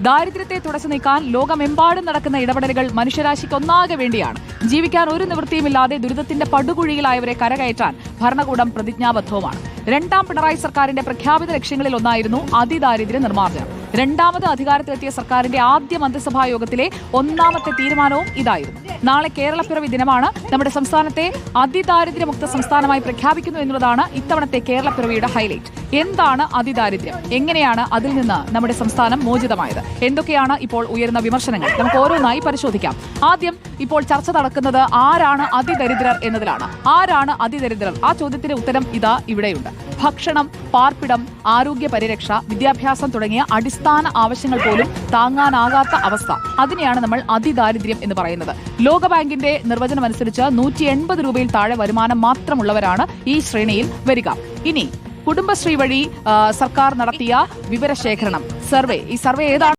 ദാരിദ്ര്യത്തെ തുടച്ചു നീക്കാൻ ലോകമെമ്പാടും നടക്കുന്ന ഇടപെടലുകൾ മനുഷ്യരാശിക്ക് ഒന്നാകെ വേണ്ടിയാണ്. ജീവിക്കാൻ ഒരു നിവൃത്തിയുമില്ലാതെ ദുരിതത്തിന്റെ പടുകുഴിയിലായവരെ കരകയറ്റാൻ ഭരണകൂടം പ്രതിജ്ഞാബദ്ധവുമാണ്. രണ്ടാം പിണറായി സർക്കാരിന്റെ പ്രഖ്യാപിത ലക്ഷ്യങ്ങളിൽ ഒന്നായിരുന്നു അതിദാരിദ്ര്യ നിർമ്മാർജ്ജനം. രണ്ടാമത് അധികാരത്തിലെത്തിയ സർക്കാരിന്റെ ആദ്യ മന്ത്രിസഭാ യോഗത്തിലെ ഒന്നാമത്തെ തീരുമാനവും ഇതായിരുന്നു. നാളെ കേരളപ്പിറവി ദിനമാണ്. നമ്മുടെ സംസ്ഥാനത്തെ അതിദാരിദ്ര്യമുക്ത സംസ്ഥാനമായി പ്രഖ്യാപിക്കുന്നു എന്നുള്ളതാണ് ഇത്തവണത്തെ കേരളപ്പിറവിയുടെ ഹൈലൈറ്റ്. എന്താണ് അതിദാരിദ്ര്യം? എങ്ങനെയാണ് അതിൽ നിന്ന് നമ്മുടെ സംസ്ഥാനം മോചിതമായത്? എന്തൊക്കെയാണ് ഇപ്പോൾ ഉയരുന്ന വിമർശനങ്ങൾ? നമുക്ക് ഓരോന്നായി പരിശോധിക്കാം. ആദ്യം ഇപ്പോൾ ചർച്ച നടക്കുന്നത് ആരാണ് അതിദരിദ്രർ എന്നതിലാണ്. ആരാണ് അതിദരിദ്രർ? ആ ചോദ്യത്തിന്റെ ഉത്തരം ഇതാ ഇവിടെയുണ്ട്. ഭക്ഷണം, പാർപ്പിടം, ആരോഗ്യ പരിരക്ഷ, വിദ്യാഭ്യാസം തുടങ്ങിയ അടിസ്ഥാന ആവശ്യങ്ങൾ പോലും താങ്ങാനാകാത്ത അവസ്ഥ, അതിനെയാണ് നമ്മൾ അതിദാരിദ്ര്യം എന്ന് പറയുന്നത്. ലോകബാങ്കിന്റെ നിർവചനം അനുസരിച്ച് 180 രൂപയിൽ താഴെ വരുമാനം മാത്രമുള്ളവരാണ് ഈ ശ്രേണിയിൽ വരിക. ഇനി കുടുംബശ്രീ വഴി സർക്കാർ നടത്തിയ വിവരശേഖരണം, സർവേ, ഈ സർവേ ഏതാണ്